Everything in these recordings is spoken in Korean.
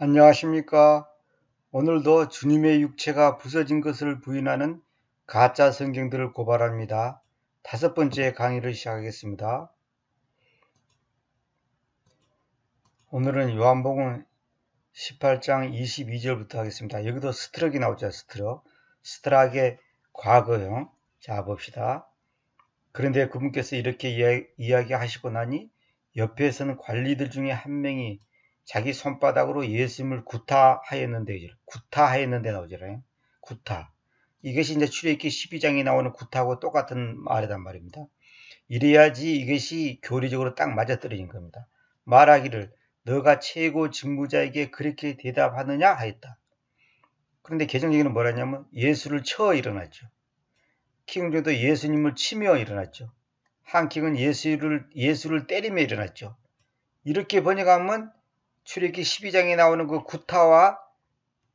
안녕하십니까. 오늘도 주님의 육체가 부서진 것을 부인하는 가짜 성경들을 고발합니다. 5번째 강의를 시작하겠습니다. 오늘은 요한복음 18장 22절부터 하겠습니다. 여기도 스트럭이 나오죠. 스트럭의 과거형. 자, 봅시다. 그런데 그분께서 이렇게 이야기하시고 나니 옆에서는 관리들 중에 한 명이 자기 손바닥으로 예수님을 구타하였는데 나오잖아요. 구타. 이것이 이제 출애굽기 12장에 나오는 구타하고 똑같은 말이란 말입니다. 이래야지 이것이 교리적으로 딱 맞아떨어진 겁니다. 말하기를 너가 최고 직무자에게 그렇게 대답하느냐 하였다. 그런데 개정적으로는 뭐라냐면 예수를 쳐 일어났죠. 킹종도 예수님을 치며 일어났죠. 한킹은 예수를 때리며 일어났죠. 이렇게 번역하면 출애굽기 12장에 나오는 그 구타와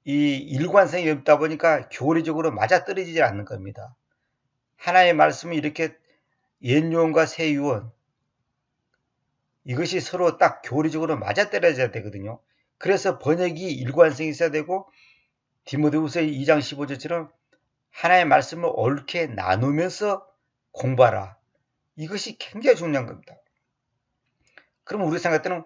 이 일관성이 없다 보니까 교리적으로 맞아떨어지지 않는 겁니다. 하나의 말씀은 이렇게 옛유언과 새유언 이것이 서로 딱 교리적으로 맞아떨어져야 되거든요. 그래서 번역이 일관성이 있어야 되고 디모데후서 2장 15절처럼 하나의 말씀을 옳게 나누면서 공부하라. 이것이 굉장히 중요한 겁니다. 그럼 우리 생각 때는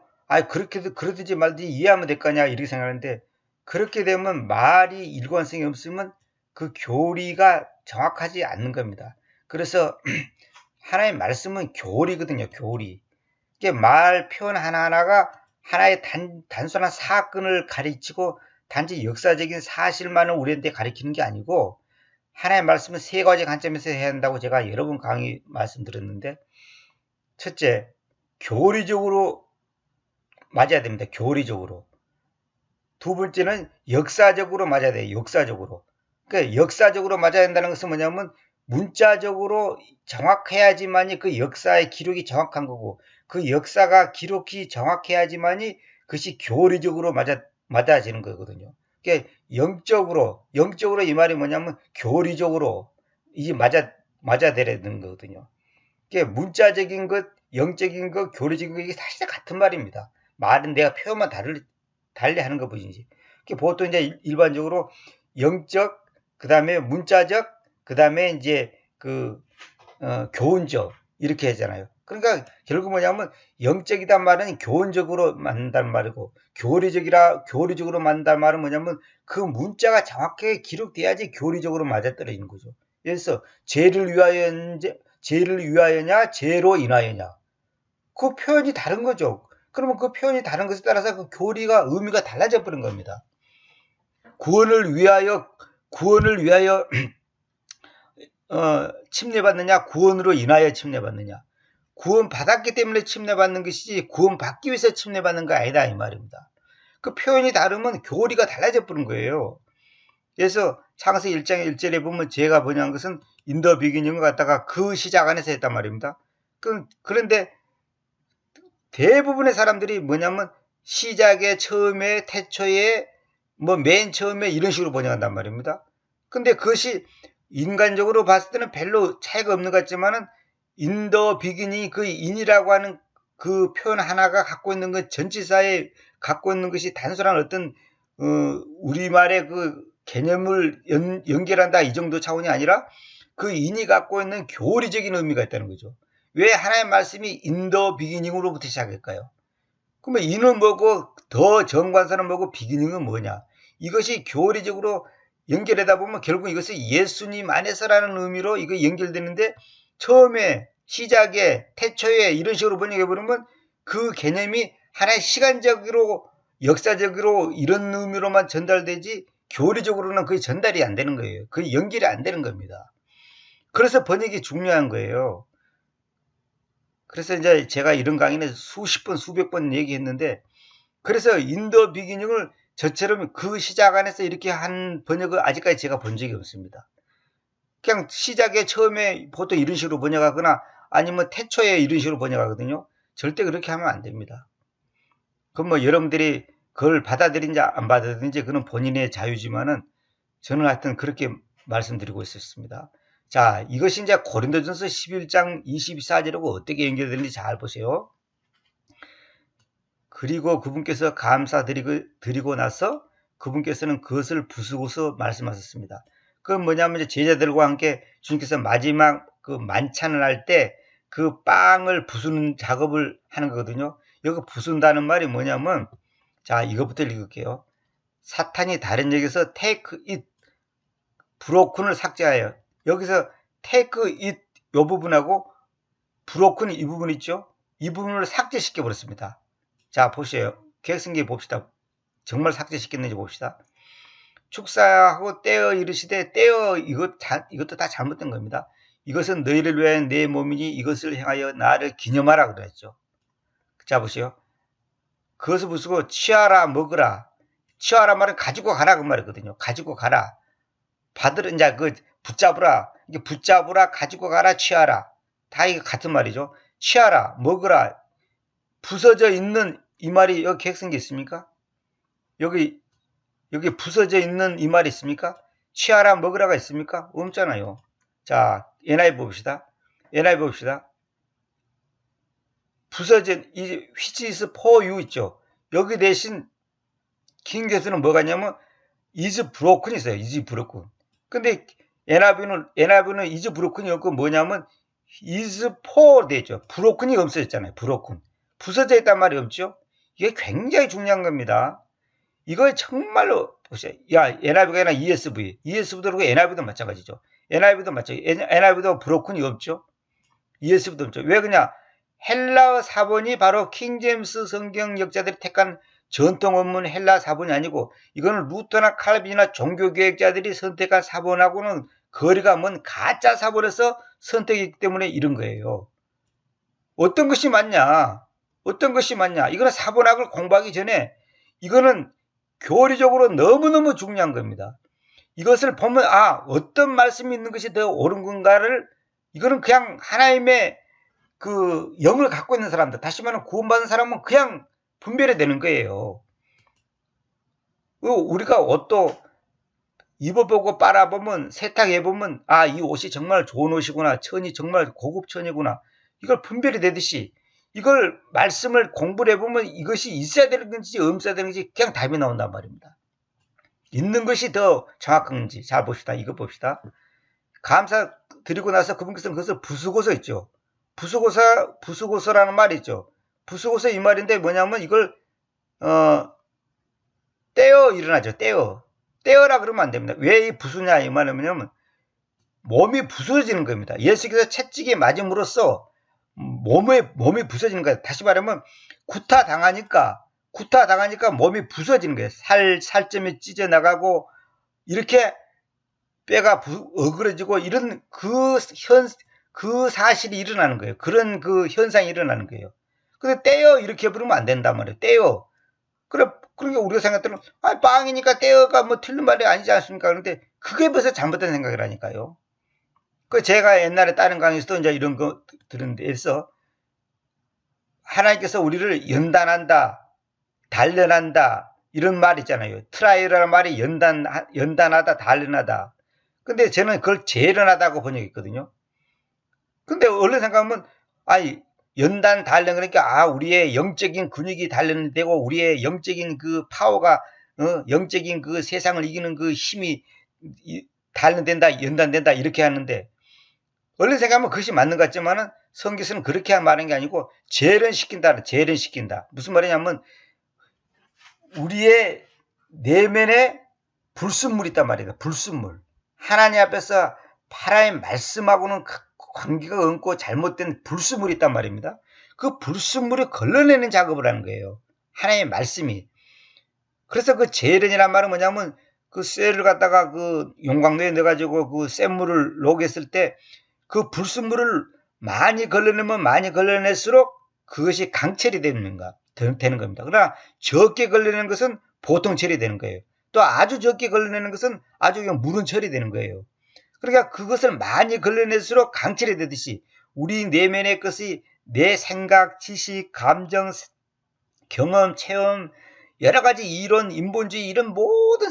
그러든지 말든지 이해하면 될 거 아니야 이렇게 생각하는데 그렇게 되면 말이 일관성이 없으면 그 교리가 정확하지 않는 겁니다. 그래서 하나의 말씀은 교리거든요. 교리. 이게 말 표현 하나하나가 하나의 단순한 사건을 가르치고 단지 역사적인 사실만을 우리한테 가르치는 게 아니고 하나의 말씀은 3가지 관점에서 해야 한다고 제가 여러 번 강의 말씀드렸는데 첫째, 교리적으로 맞아야 됩니다. 교리적으로. 두 번째는 역사적으로 맞아야 돼요. 역사적으로. 그러니까 역사적으로 맞아야 된다는 것은 뭐냐면 문자적으로 정확해야지만이 그 역사의 기록이 정확한 거고 그 역사가 기록이 정확해야지만이 그것이 교리적으로 맞아지는 거거든요. 그러니까 영적으로 이 말이 뭐냐면 교리적으로 이게 맞아야 되는 거거든요. 그러니까 문자적인 것, 영적인 것, 교리적인 것 이게 사실 같은 말입니다. 말은 내가 표현만 달리 하는 것 뿐이지. 보통 이제 일반적으로 영적, 그 다음에 문자적, 그 다음에 이제 교훈적 이렇게 하잖아요. 그러니까 결국 뭐냐면 영적이란 말은 교훈적으로 만든다는 말이고 교리적으로 만든다는 말은 뭐냐면 그 문자가 정확하게 기록돼야지 교리적으로 맞아떨어지는 거죠. 그래서 죄를 위하여냐 죄로 인하여냐 그 표현이 다른 거죠. 그러면 그 표현이 다른 것에 따라서 그 교리가 의미가 달라져 버린 겁니다. 구원을 위하여 침례받느냐 구원으로 인하여 침례받느냐 구원 받았기 때문에 침례받는 것이지 구원 받기 위해서 침례받는 거 아니다 이 말입니다. 그 표현이 다르면 교리가 달라져 버린 거예요. 그래서 창세기 1장 1절에 보면 제가 번역한 것은 인더 비기닝을 갖다가 그 시작 안에서 했단 말입니다. 그런데 대부분의 사람들이 뭐냐면 시작에 처음에 태초에 맨 처음에 이런 식으로 번역한단 말입니다. 근데 그것이 인간적으로 봤을 때는 별로 차이가 없는 것 같지만은 인더 비기닝 그 인이라고 하는 그 표현 하나가 갖고 있는 것 전치사에 갖고 있는 것이 단순한 어떤 우리말의 그 개념을 연결한다 이 정도 차원이 아니라 그 인이 갖고 있는 교리적인 의미가 있다는 거죠. 왜 하나의 말씀이 인더 비기닝으로부터 시작할까요? 그러면 인은 뭐고 더 정관사는 뭐고 비기닝은 뭐냐? 이것이 교리적으로 연결하다 보면 결국 이것이 예수님 안에서라는 의미로 이거 연결되는데 처음에 시작에 태초에 이런 식으로 번역해버리면 그 개념이 하나의 시간적으로 역사적으로 이런 의미로만 전달되지 교리적으로는 그게 전달이 안 되는 거예요. 그게 연결이 안 되는 겁니다. 그래서 번역이 중요한 거예요. 그래서 이제 제가 이런 강의는 수십 번, 수백 번 얘기했는데 그래서 인더 비기닝을 저처럼 그 시작 안에서 이렇게 한 번역을 아직까지 제가 본 적이 없습니다. 그냥 시작에 처음에 보통 이런 식으로 번역하거나 아니면 태초에 이런 식으로 번역하거든요. 절대 그렇게 하면 안 됩니다. 그럼 뭐 여러분들이 그걸 받아들인지 안 받아들인지 그건 본인의 자유지만은 저는 하여튼 그렇게 말씀드리고 있었습니다. 자, 이것이 이제 고린도전서 11장 24절하고 어떻게 연결되는지 잘 보세요. 그리고 그분께서 감사드리고 나서 그분께서는 그것을 부수고서 말씀하셨습니다. 그건 뭐냐면 이제 제자들과 함께 주님께서 마지막 그 만찬을 할 때 그 빵을 부수는 작업을 하는 거거든요. 여기 부순다는 말이 뭐냐면, 자, 이것부터 읽을게요. 사탄이 다른 얘기에서 take it, broken을 삭제하여. 여기서 take it 이 부분하고 broken 이 부분 있죠? 이 부분을 삭제시켜 버렸습니다. 자, 보세요. 계획성기 봅시다. 정말 삭제시켰는지 봅시다. 축사하고 떼어 이르시되, 떼어 이것도 다 잘못된 겁니다. 이것은 너희를 위하여 내 몸이니 이것을 행하여 나를 기념하라 그랬죠. 자, 보세요. 그것을 부수고 취하라 먹으라. 취하라 말은 가지고 가라 그 말이거든요. 가지고 가라. 받으라 이제 그 붙잡으라. 이게 붙잡으라, 가지고 가라, 취하라. 다 이거 같은 말이죠. 취하라, 먹으라. 부서져 있는 이 말이 여기 계획성게 있습니까? 여기 부서져 있는 이 말이 있습니까? 취하라, 먹으라가 있습니까? 없잖아요. 자, NIV 봅시다. NIV 봅시다. 부서진 이 which is for you 있죠. 여기 대신 킹게스는 뭐가 있냐면 is broken 있어요. is broken. 근데 NIV는 is broken이 없고 뭐냐면 is for 되죠. broken이 없어졌잖아요. broken. 부서져 있단 말이 없죠. 이게 굉장히 중요한 겁니다. 이거 정말로 보세요. 야, NIV가 아니라 ESV도 그렇고 NIV도 마찬가지죠. NIV도 마찬가지. NIV도 broken이 없죠. ESV도 없죠. 왜 그냥 헬라어 사본이 바로 킹제임스 성경 역자들이 택한 전통 원문 헬라 사본이 아니고 이거는 루터나 칼빈이나 종교개혁자들이 선택한 사본하고는 거리가 먼 가짜 사본에서 선택이기 때문에 이런 거예요. 어떤 것이 맞냐? 이거는 사본학을 공부하기 전에 이거는 교리적으로 너무너무 중요한 겁니다. 이것을 보면 어떤 말씀이 있는 것이 더 옳은 건가를 이거는 그냥 하나님의 그 영을 갖고 있는 사람들, 다시 말하면 구원받은 사람은 그냥 분별이 되는 거예요. 우리가 옷도 입어보고 빨아보면, 세탁해보면 이 옷이 정말 좋은 옷이구나, 천이 정말 고급 천이구나, 이걸 분별이 되듯이 이걸 말씀을 공부를 해보면 이것이 있어야 되는 건지 없어야 되는 건지 그냥 답이 나온단 말입니다. 있는 것이 더 정확한 건지. 잘 봅시다. 이거 봅시다. 감사 드리고 나서 그분께서는 그것을 부수고서 있죠. 부수고서라는 말이 있죠. 부수고서 이 말인데 뭐냐면 이걸 떼어 일어나죠. 떼어라 그러면 안 됩니다. 왜 이 부수냐 이 말이냐면 몸이 부서지는 겁니다. 예수께서 채찍에 맞음으로써 몸이 부서지는 거예요. 다시 말하면 구타 당하니까 몸이 부서지는 거예요. 살점이 찢어나가고 이렇게 뼈가 어그러지고 이런 그 사실이 일어나는 거예요. 그런 그 현상이 일어나는 거예요. 근데 떼어 이렇게 부르면 안 된단 말이에요. 떼어. 그러니까 우리가 생각하는 빵이니까 떼어가 뭐 틀린 말이 아니지 않습니까? 그런데 그게 벌써 잘못된 생각이라니까요. 제가 옛날에 다른 강의에서도 이제 이런 거 들은 데서 하나님께서 우리를 연단한다, 단련한다 이런 말 있잖아요. 트라이라는 말이 연단하다, 단련하다. 근데 저는 그걸 재련하다고 번역했거든요. 근데 얼른 생각하면 연단 단련 그러니까 우리의 영적인 근육이 단련되고 우리의 영적인 그 파워가 영적인 그 세상을 이기는 그 힘이 단련된다, 연단된다 이렇게 하는데 얼른 생각하면 그것이 맞는 것 같지만은 성경에서는 그렇게 말하는 게 아니고 재련시킨다. 무슨 말이냐면 우리의 내면에 불순물이 있단 말이다. 불순물. 하나님 앞에서 하나님 말씀하고는 관계가 없고 잘못된 불순물이 있단 말입니다. 그 불순물을 걸러내는 작업을 하는 거예요. 하나님의 말씀이. 그래서 그 재련이란 말은 뭐냐면 그 쇠를 갖다가 그 용광로에 넣어가지고 그 쇳물을 녹였을 때 그 불순물을 많이 걸러낼수록 그것이 강철이 되는 겁니다. 그러나 적게 걸러내는 것은 보통 처리되는 거예요. 또 아주 적게 걸러내는 것은 아주 무른 처리되는 거예요. 그러니까 그것을 많이 걸러낼수록 강철이 되듯이 우리 내면의 것이 내 생각, 지식, 감정, 경험, 체험, 여러 가지 이론, 인본주의 이런 모든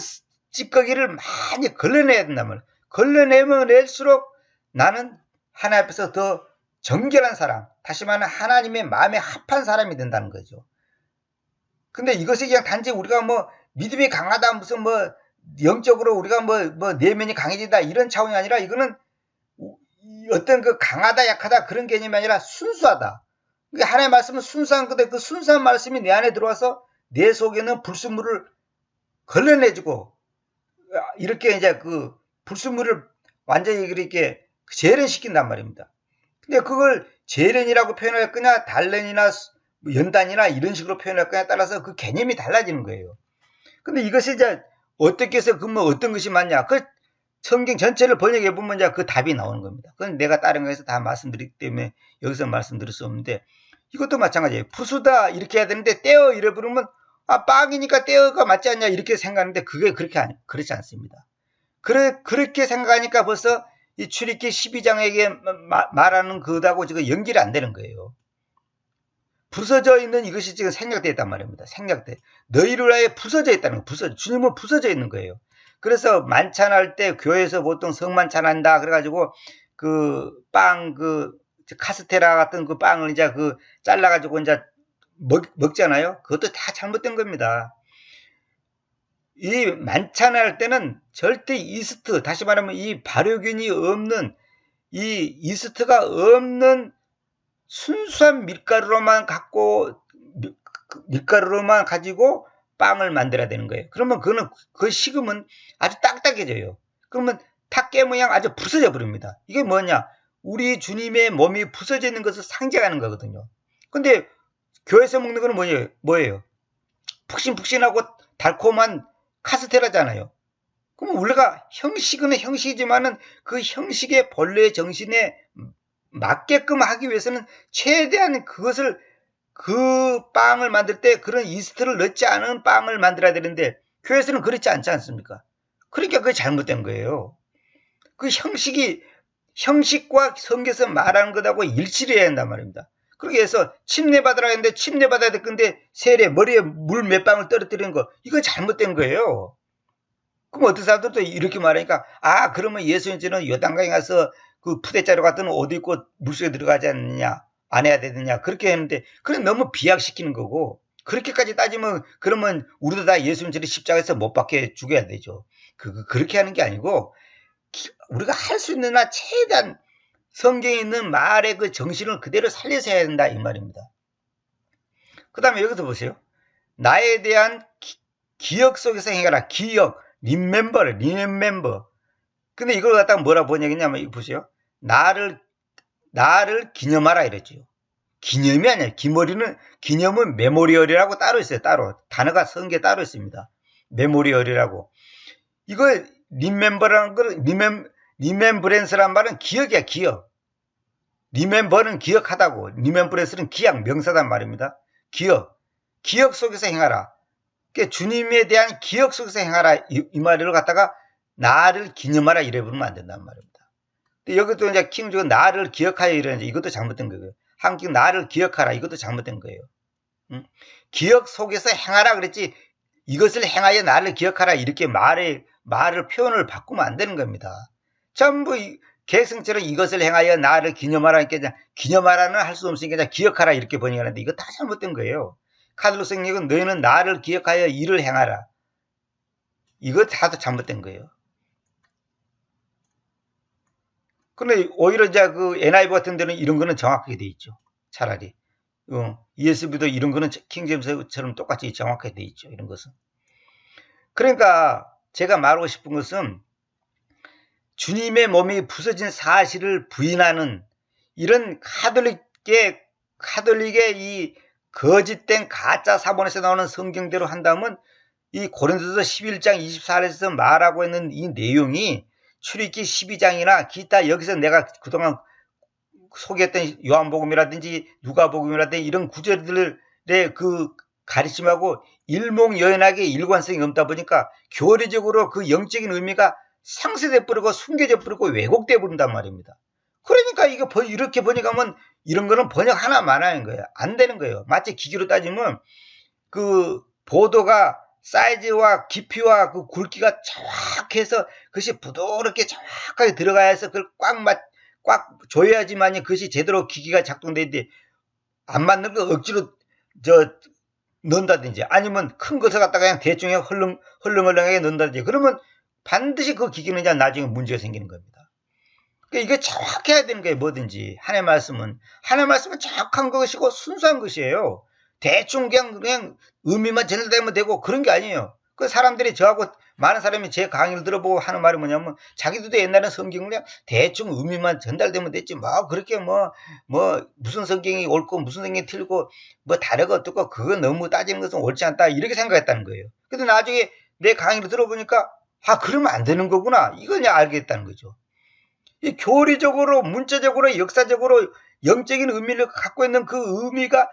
찌꺼기를 많이 걸러내야 된단 말이에요. 걸러내면 낼수록 나는 하나님 앞에서 더 정결한 사람, 다시 말하면 하나님의 마음에 합한 사람이 된다는 거죠. 근데 이것이 그냥 단지 우리가 뭐 믿음이 강하다, 무슨 뭐 영적으로 우리가 뭐 내면이 강해진다 이런 차원이 아니라, 이거는 어떤 그 강하다 약하다 그런 개념이 아니라 순수하다. 하나님의 말씀은 순수한 건데, 그 순수한 말씀이 내 안에 들어와서 내 속에는 불순물을 걸러내주고, 이렇게 이제 그 불순물을 완전히 이렇게 재련시킨단 말입니다. 근데 그걸 재련이라고 표현할 거냐, 단련이나 연단이나 이런 식으로 표현할 거냐에 따라서 그 개념이 달라지는 거예요. 근데 이것이 이제 어떻게 해서 그러면 어떤 것이 맞냐? 그 성경 전체를 번역해 보면 이제 그 답이 나오는 겁니다. 그건 내가 다른 거에서 다 말씀드리기 때문에 여기서 말씀드릴 수 없는데, 이것도 마찬가지예요. 부수다 이렇게 해야 되는데 떼어 이래 부르면 빵이니까 떼어가 맞지 않냐 이렇게 생각하는데, 그게 그렇지 않습니다. 그렇게 생각하니까 벌써 이 출애굽기 12장에게 말하는 그하고 지금 연결이 안 되는 거예요. 부서져 있는 이것이 지금 생략되어 있단 말입니다. 생략돼. 너희를 위하여 부서져 있다는 거. 주님은 부서져 있는 거예요. 그래서 만찬할 때 교회에서 보통 성만찬한다 그래가지고 그 카스테라 같은 그 빵을 이제 잘라가지고 이제 먹잖아요. 그것도 다 잘못된 겁니다. 이 만찬할 때는 절대 이스트, 다시 말하면 이 발효균이 없는, 이 이스트가 없는 순수한 밀가루로만 가지고 빵을 만들어야 되는 거예요. 그러면 그 식으면 아주 딱딱해져요. 그러면 탁깨 모양 아주 부서져 버립니다. 이게 뭐냐? 우리 주님의 몸이 부서져 있는 것을 상징하는 거거든요. 근데 교회에서 먹는 거는 뭐예요? 푹신푹신하고 달콤한 카스테라잖아요. 그럼 우리가 형식은 형식이지만은 그 형식의 본래의 정신에 맞게끔 하기 위해서는 최대한 그 빵을 만들 때 그런 이스트를 넣지 않은 빵을 만들어야 되는데, 교회에서는 그렇지 않지 않습니까? 그러니까 그게 잘못된 거예요. 그 형식과 성경에서 말하는 것하고 일치를 해야 한단 말입니다. 그렇게 해서 침례 받으라 했는데 침례 받아야 될 건데 세례 머리에 물 몇 방울 떨어뜨리는 거, 이거 잘못된 거예요. 그럼 어떤 사람들도 이렇게 말하니까, 그러면 예수님처럼 요단강에 가서 그 푸대자루 같은 옷 입고 물속에 들어가지 않느냐, 안 해야 되느냐 그렇게 했는데, 그건 너무 비약시키는 거고, 그렇게까지 따지면 그러면 우리도 다 예수님처럼 십자가에서 못 박혀 죽여야 되죠. 그렇게 하는 게 아니고, 우리가 할 수 있는 한 최대한 성경에 있는 말의 그 정신을 그대로 살려서 해야 된다 이 말입니다. 그 다음에 여기서 보세요. 나에 대한 기억 속에서 행해라. 기억, remember. 근데 이걸 갖다가 뭐라 번역했냐면, 이거 보세요. 나를 기념하라 이랬죠. 기념이 아니에요. 기념은 메모리얼이라고 따로 있어요. 따로. 단어가 성경에 따로 있습니다. 메모리얼이라고. 이거 remember라는 걸, remembrance란 말은 기억이야, 기억. remember는 기억하다고, remembrance는 기약, 명사단 말입니다. 기억 속에서 행하라. 그러니까 주님에 대한 기억 속에서 행하라 이 말을 갖다가 나를 기념하라 이래 부르면 안 된단 말입니다. 여기도 이제 킹중은 나를 기억하여 이러는데, 이것도 잘못된 거예요. 한국 나를 기억하라, 이것도 잘못된 거예요. 기억 속에서 행하라 그랬지, 이것을 행하여 나를 기억하라 이렇게 표현을 바꾸면 안 되는 겁니다. 전부 계승처럼 이것을 행하여 나를 기념하라, 그러니까 기념하라는 할 수 없으니까 기억하라 이렇게 번역하는데, 이거 다 잘못된 거예요. 카들로 성경은 너희는 나를 기억하여 일을 행하라, 이거 다 잘못된 거예요. 근데 오히려 이제 그 NIV 같은 데는 이런 거는 정확하게 돼 있죠. 차라리. ESV도 이런 거는 킹제임스처럼 똑같이 정확하게 돼 있죠. 이런 것은. 그러니까 제가 말하고 싶은 것은, 주님의 몸이 부서진 사실을 부인하는 이런 카톨릭의 이 거짓된 가짜 사본에서 나오는 성경대로 한다면, 이 고린도서 11장 24절에서 말하고 있는 이 내용이 출애굽기 12장이나 기타 여기서 내가 그동안 소개했던 요한복음이라든지 누가복음이라든지 이런 구절들의 그 가르침하고 일목요연하게 일관성이 없다 보니까 교리적으로 그 영적인 의미가 상쇄돼 버리고 숨겨져 버리고 왜곡돼 버린단 말입니다. 그러니까 이거 이렇게 번역하면 이런 거는 번역 하나만 하는 거예요. 안 되는 거예요. 마치 기계로 따지면 그 보도가 사이즈와 깊이와 그 굵기가 정확해서 그것이 부드럽게 정확하게 들어가야 해서 그걸 꽉 조여야지만이 그것이 제대로 기기가 작동되는데, 안 맞는 거 억지로 넣는다든지 아니면 큰 것을 갖다가 그냥 대충 헐렁헐렁하게 넣는다든지 그러면 반드시 그 기기는 이제 나중에 문제가 생기는 겁니다. 그러니까 이게 정확해야 되는 거예요. 뭐든지 하나님의 말씀은 정확한 것이고 순수한 것이에요. 대충 그냥 의미만 전달되면 되고 그런 게 아니에요. 그 사람들이 저하고 많은 사람이 제 강의를 들어보고 하는 말이 뭐냐면 자기들도 옛날에 성경을 그냥 대충 의미만 전달되면 됐지 뭐 그렇게 뭐 무슨 성경이 옳고 무슨 성경이 틀리고 뭐 다르고 어떻고 그거 너무 따지는 것은 옳지 않다 이렇게 생각했다는 거예요. 근데 나중에 내 강의를 들어보니까 아 그러면 안 되는 거구나 이걸 그냥 알겠다는 거죠. 이 교리적으로 문자적으로 역사적으로 영적인 의미를 갖고 있는 그 의미가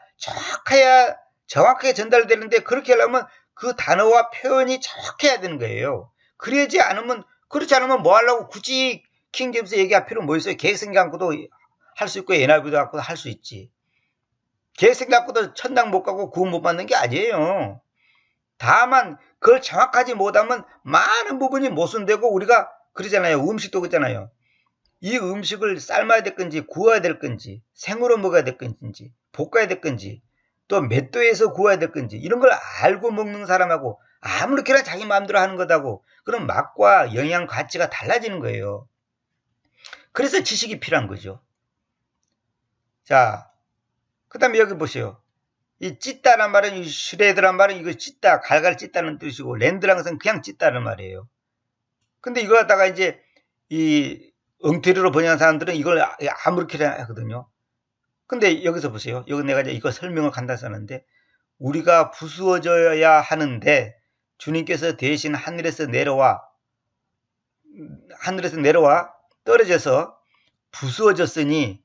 정확하게 전달되는데 그렇게 하려면 그 단어와 표현이 정확해야 되는 거예요. 그렇지 않으면 뭐 하려고 굳이 킹제임스 얘기할 필요는 뭐 있어요. 계획 생각 갖고도 할 수 있고 NIV도 갖고도 할 수 있지. 계획 생각 갖고도 천당 못 가고 구원 못 받는 게 아니에요. 다만 그걸 정확하지 못하면 많은 부분이 모순되고 우리가 그러잖아요. 음식도 그렇잖아요. 이 음식을 삶아야 될 건지 구워야 될 건지 생으로 먹어야 될 건지 볶아야 될 건지 또 몇 도에서 구워야 될 건지 이런 걸 알고 먹는 사람하고 아무렇게나 자기 마음대로 하는 것하고 그런 맛과 영양 가치가 달라지는 거예요. 그래서 지식이 필요한 거죠. 자, 그 다음에 여기 보세요. 이 찢다란 말은 이 슈레드란 말은 이거 찢다 갈갈 찢다는 뜻이고 랜드란 것은 그냥 찢다는 말이에요. 근데 이거 갖다가 이제 이 엉터리로 번역한 사람들은 이걸 아무렇게나 하거든요. 근데 여기서 보세요. 여기 내가 이제 이거 설명을 간단히 썼는데 우리가 부수어져야 하는데 주님께서 대신 하늘에서 내려와 떨어져서 부수어졌으니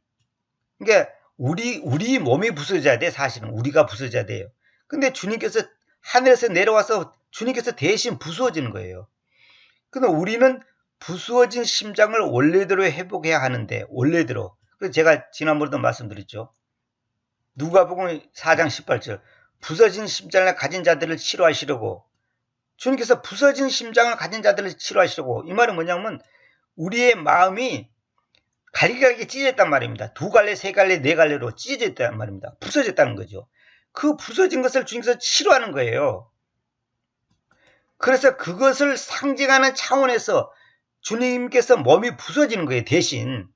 그러니까 우리 몸이 부서져야 돼. 사실은 우리가 부서져야 돼요. 근데 주님께서 하늘에서 내려와서 주님께서 대신 부수어지는 거예요. 근데 우리는 부수어진 심장을 원래대로 회복해야 하는데 원래대로. 그래서 제가 지난번에도 말씀드렸죠. 누가복음 4장 18절 부서진 심장을 가진 자들을 치료하시려고 주님께서 부서진 심장을 가진 자들을 치료하시려고 이 말은 뭐냐면 우리의 마음이 갈기갈기 찢어졌단 말입니다. 2갈래, 3갈래, 4갈래로 찢어졌단 말입니다. 부서졌다는 거죠. 그 부서진 것을 주님께서 치료하는 거예요. 그래서 그것을 상징하는 차원에서 주님께서 몸이 부서지는 거예요. 대신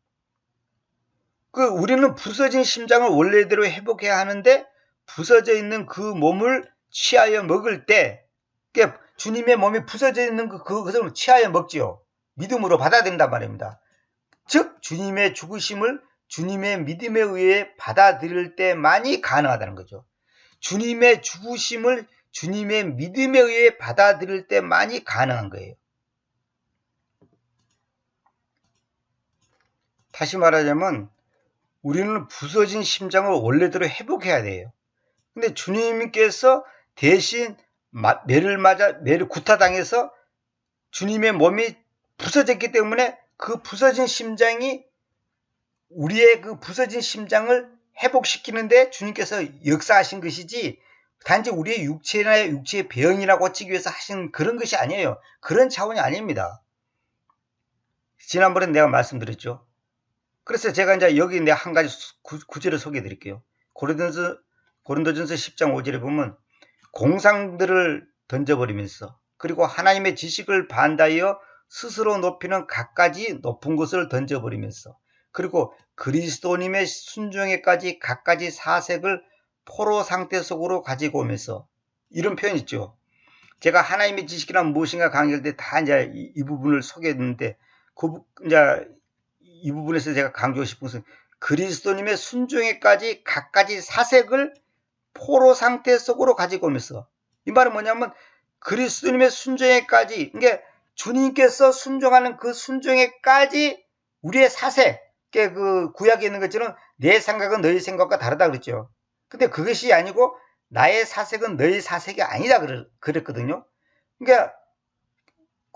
우리는 부서진 심장을 원래대로 회복해야 하는데 부서져 있는 그 몸을 취하여 먹을 때 주님의 몸이 부서져 있는 그것을 취하여 먹지요. 믿음으로 받아들인단 말입니다. 즉 주님의 죽으심을 주님의 믿음에 의해 받아들일 때만이 가능하다는 거죠. 주님의 죽으심을 주님의 믿음에 의해 받아들일 때만이 가능한 거예요. 다시 말하자면 우리는 부서진 심장을 원래대로 회복해야 돼요. 근데 주님께서 대신 매를 구타당해서 주님의 몸이 부서졌기 때문에 그 부서진 심장이 우리의 그 부서진 심장을 회복시키는데 주님께서 역사하신 것이지 단지 우리의 육체나 육체의 병이나 고치기 위해서 하신 그런 것이 아니에요. 그런 차원이 아닙니다. 지난번에 내가 말씀드렸죠. 그래서 제가 이제 여기 내가 한 가지 구절을 소개해 드릴게요. 고린도전서 10장 5절에 보면 공상들을 던져버리면서 그리고 하나님의 지식을 반대하여 스스로 높이는 갖가지 높은 것을 던져버리면서 그리고 그리스도님의 순종에까지 갖가지 사색을 포로 상태 속으로 가지고 오면서 이런 표현 있죠. 제가 하나님의 지식이란 무엇인가 강의할 때 다 이제 이 부분을 소개했는데 이제 이 부분에서 제가 강조하고 싶은 것은 그리스도님의 순종에까지 갖가지 사색을 포로 상태 속으로 가지고 오면서 이 말은 뭐냐면 그리스도님의 순종에까지 그러니까 주님께서 순종하는 그 순종에까지 우리의 사색 그 구약에 있는 것처럼 내 생각은 너희 생각과 다르다 그랬죠. 근데 그것이 아니고 나의 사색은 너희 사색이 아니다 그랬거든요. 그러니까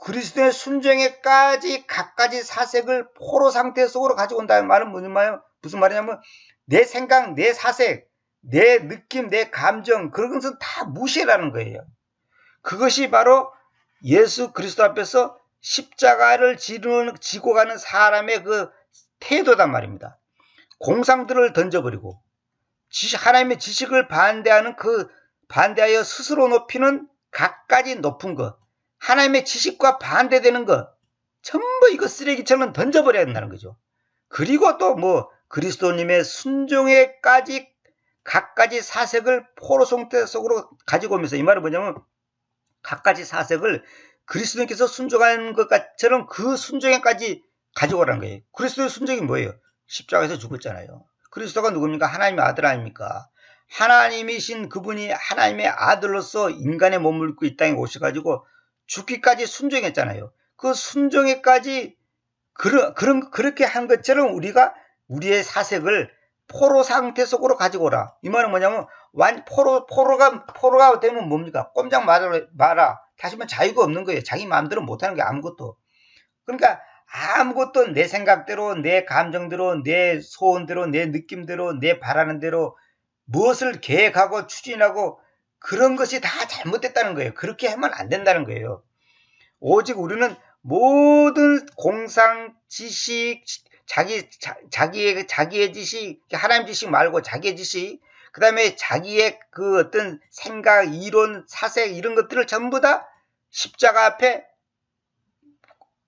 그리스도의 순종에까지 갖가지 사색을 포로 상태 속으로 가지고 온다는 말은 무슨 말이냐면 내 생각, 내 사색, 내 느낌, 내 감정 그런 것은 다 무시라는 거예요. 그것이 바로 예수 그리스도 앞에서 십자가를 지고 가는 사람의 그 태도단 말입니다. 공상들을 던져버리고 하나님의 지식을 반대하는 그 반대하여 스스로 높이는 갖가지 높은 것, 하나님의 지식과 반대되는 것, 전부 이거 쓰레기처럼 던져버려야 된다는 거죠. 그리고 또 뭐 그리스도님의 순종에까지 갖가지 사색을 포로 상태 속으로 가지고 오면서, 이 말은 뭐냐면 갖가지 사색을 그리스도님께서 순종하는 것처럼 그 순종에까지 가지고 오라는 거예요. 그리스도의 순종이 뭐예요? 십자가에서 죽었잖아요. 그리스도가 누굽니까? 하나님의 아들 아닙니까? 하나님이신 그분이 하나님의 아들로서 인간의 몸을 입고 이 땅에 오셔가지고 죽기까지 순종했잖아요. 그 순종에까지 그렇게 한 것처럼 우리가 우리의 사색을 포로 상태 속으로 가지고 오라. 이 말은 뭐냐면 포로가 되면 뭡니까? 꼼짝 마라. 다시 말하면 자유가 없는 거예요. 자기 마음대로 못하는 게 아무것도. 그러니까 아무것도 내 생각대로, 내 감정대로, 내 소원대로, 내 느낌대로, 내 바라는 대로 무엇을 계획하고 추진하고 그런 것이 다 잘못됐다는 거예요. 그렇게 하면 안 된다는 거예요. 오직 우리는 모든 공상, 지식, 자기의 지식, 하나님 지식 말고 자기의 지식, 그 다음에 자기의 그 어떤 생각, 이론, 사색 이런 것들을 전부 다 십자가 앞에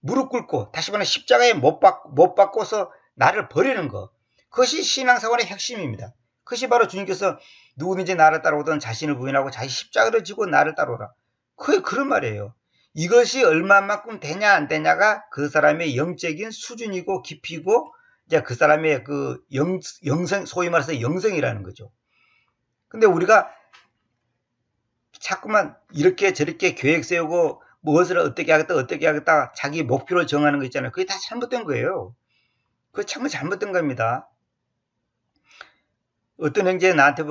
무릎 꿇고, 다시 말하면 십자가에 못 박고서 나를 버리는 것. 그것이 신앙생활의 핵심입니다. 그것이 바로 주님께서 누구든지 나를 따라오던 자신을 부인하고 자기 십자가를 지고 나를 따라오라. 그게 그런 말이에요. 이것이 얼마만큼 되냐 안 되냐가 그 사람의 영적인 수준이고 깊이고, 이제 그 사람의 그 영성, 소위 말해서 영성이라는 거죠. 근데 우리가 자꾸만 이렇게 저렇게 계획 세우고 무엇을 어떻게 하겠다 자기 목표를 정하는 거 있잖아요. 그게 다 잘못된 거예요. 그거 참 잘못된 겁니다. 어떤 형제가 나한테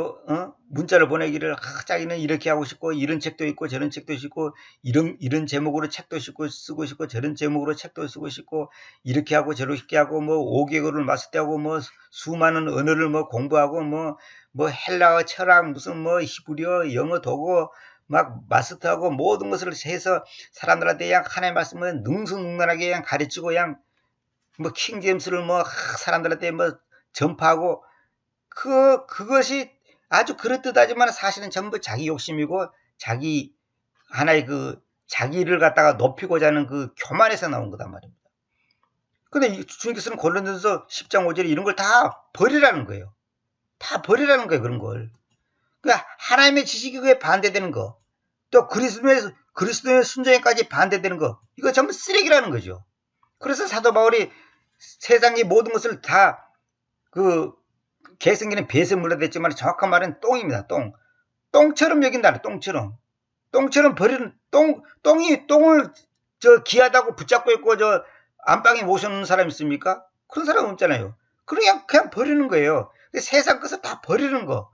문자를 보내기를, 자기는 이렇게 하고 싶고, 이런 책도 있고 저런 책도 있고, 이런 제목으로 책도 쓰고 싶고 저런 제목으로 책도 쓰고 싶고, 이렇게 하고 저렇게 하고, 뭐 5개월을 마스터하고, 뭐 수많은 언어를 뭐 공부하고, 뭐 헬라어, 철학, 무슨 뭐 히브리어, 영어, 독어 막 마스터하고 모든 것을 해서 사람들한테 그냥 하나님의 말씀을 능수능란하게 그냥 가르치고, 그냥 뭐 킹제임스를 뭐 사람들한테 뭐 전파하고, 그것이 아주 그렇듯하지만 사실은 전부 자기 욕심이고, 자기 하나의 그 자기를 갖다가 높이고자 하는 그 교만에서 나온 거단 말입니다. 근데 주님께서는 고린도전서 10장 5절에 이런 걸 다 버리라는 거예요. 다 버리라는 거예요, 그런 걸. 그러니까 하나님의 지식에 반대되는 거, 또 그리스도의 순종에까지 반대되는 거, 이거 전부 쓰레기라는 거죠. 그래서 사도 바울이 세상의 모든 것을 다 개성기는 배에서 물러댔지만 정확한 말은 똥입니다. 똥처럼 여긴다. 똥처럼 버리는, 똥을 귀하다고 붙잡고 있고 안방에 모셔놓는 사람 있습니까? 그런 사람 없잖아요. 그냥 버리는 거예요. 세상 것을 다 버리는 거.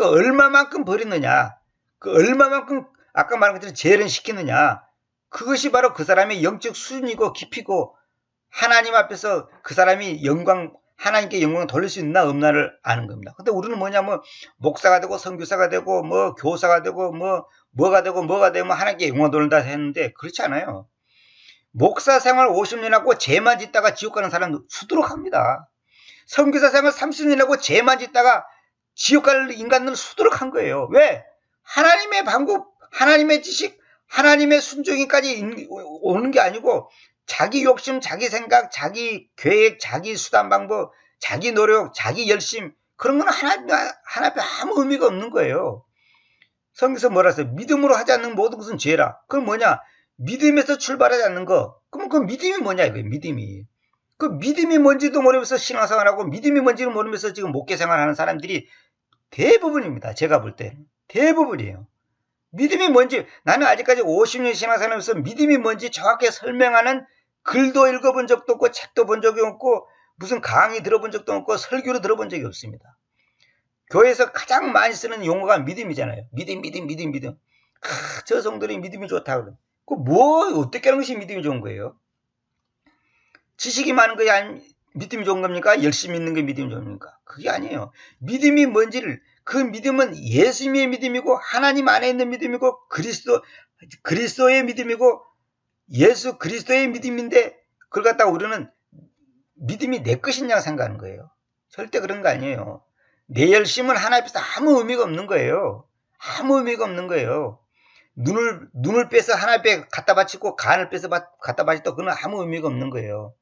얼마만큼 버리느냐, 얼마만큼 아까 말한 것처럼 재련시키느냐, 그것이 바로 그 사람의 영적 수준이고 깊이고, 하나님 앞에서 그 사람이 하나님께 영광을 돌릴 수 있나 없나를 아는 겁니다. 근데 우리는 뭐냐면 목사가 되고 선교사가 되고 뭐 교사가 되고 뭐가 되고 하나님께 영광을 돌린다 했는데, 그렇지 않아요. 목사 생활 50년 하고 죄만 짓다가 지옥 가는 사람 수두룩합니다. 선교사 생활 30년 하고 죄만 짓다가 지옥 갈 인간들은 수두룩한 거예요. 왜? 하나님의 방법, 하나님의 지식, 하나님의 순종이까지 오는 게 아니고, 자기 욕심, 자기 생각, 자기 계획, 자기 수단 방법, 자기 노력, 자기 열심, 그런 건 하나님 앞에 아무 의미가 없는 거예요. 성경에서 뭐라 했어요? 믿음으로 하지 않는 모든 것은 죄라. 그건 뭐냐? 믿음에서 출발하지 않는 거. 그럼 그 믿음이 뭐냐 이거예요. 믿음이. 그 믿음이 뭔지도 모르면서 신앙생활하고, 믿음이 뭔지도 모르면서 지금 목회생활하는 사람들이 대부분입니다. 제가 볼 때 대부분이에요. 믿음이 뭔지, 나는 아직까지 50년 신앙생활하면서 믿음이 뭔지 정확하게 설명하는 글도 읽어본 적도 없고, 책도 본 적이 없고, 무슨 강의 들어본 적도 없고, 설교를 들어본 적이 없습니다. 교회에서 가장 많이 쓰는 용어가 믿음이잖아요. 믿음. 저 성도들이 믿음이 좋다고 그러면 어떻게 하는 것이 믿음이 좋은 거예요? 지식이 많은 것이 믿음이 좋은 겁니까? 열심히 있는 게 믿음이 좋습니까? 그게 아니에요. 믿음이 뭔지를, 그 믿음은 예수님의 믿음이고, 하나님 안에 있는 믿음이고, 그리스도의 믿음이고, 예수 그리스도의 믿음인데, 그걸 갖다가 우리는 믿음이 내 것이냐고 생각하는 거예요. 절대 그런 거 아니에요. 내 열심은 하나님 앞에서 아무 의미가 없는 거예요. 아무 의미가 없는 거예요. 눈을 빼서 하나님께 갖다 바치고 간을 빼서 갖다 바치도 그건 아무 의미가 없는 거예요.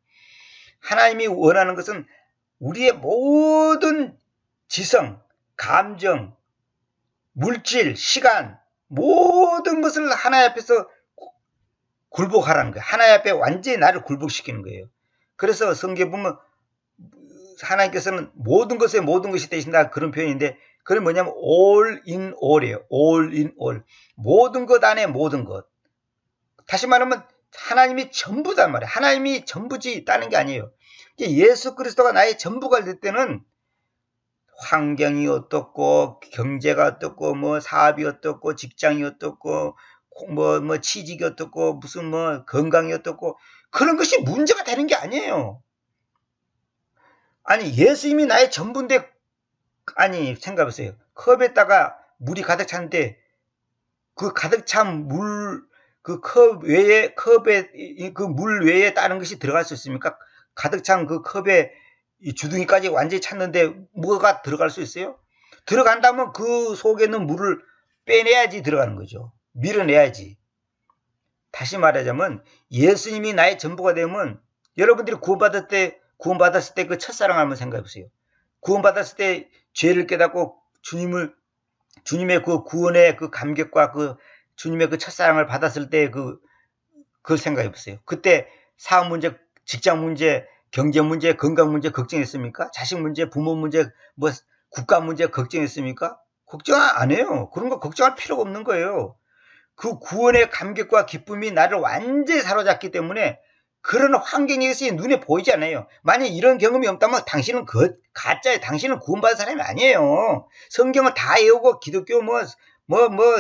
하나님이 원하는 것은 우리의 모든 지성, 감정, 물질, 시간 모든 것을 하나님 앞에서 굴복하라는 거예요. 하나님 앞에 완전히 나를 굴복시키는 거예요. 그래서 성경에 보면 하나님께서는 모든 것에 모든 것이 되신다 그런 표현인데 그건 뭐냐면 all in all이에요. all in all. 모든 것 안에 모든 것. 다시 말하면 하나님이 전부단 말이에요. 하나님이 전부지 있다는 게 아니에요. 예수 그리스도가 나의 전부가 될 때는 환경이 어떻고 경제가 어떻고 뭐 사업이 어떻고 직장이 어떻고 뭐 취직이 어떻고 무슨 뭐 건강이 어떻고 그런 것이 문제가 되는 게 아니에요. 아니 예수님이 나의 전부인데 아니 생각해보세요. 컵에다가 물이 가득 찼는데 그 가득 찬 물 그 컵 외에 컵에 그 물 외에 다른 것이 들어갈 수 있습니까? 가득 찬 그 컵에 이 주둥이까지 완전히 찼는데 뭐가 들어갈 수 있어요? 들어간다면 그 속에 있는 물을 빼내야지 들어가는 거죠. 밀어내야지. 다시 말하자면 예수님이 나의 전부가 되면 여러분들이 구원받았을 때 그 첫사랑 한번 생각해 보세요. 구원받았을 때 죄를 깨닫고 주님의 그 구원의 그 감격과 그 주님의 그 첫사랑을 받았을 때 그걸 생각해 보세요. 그때 사업 문제, 직장 문제, 경제 문제, 건강 문제 걱정했습니까? 자식 문제, 부모 문제, 뭐 국가 문제 걱정했습니까? 걱정 안 해요. 그런 거 걱정할 필요가 없는 거예요. 그 구원의 감격과 기쁨이 나를 완전히 사로잡기 때문에 그런 환경에 있어서 눈에 보이지 않아요. 만약 이런 경험이 없다면 당신은 가짜예요. 당신은 구원받은 사람이 아니에요. 성경을 다 외우고 기독교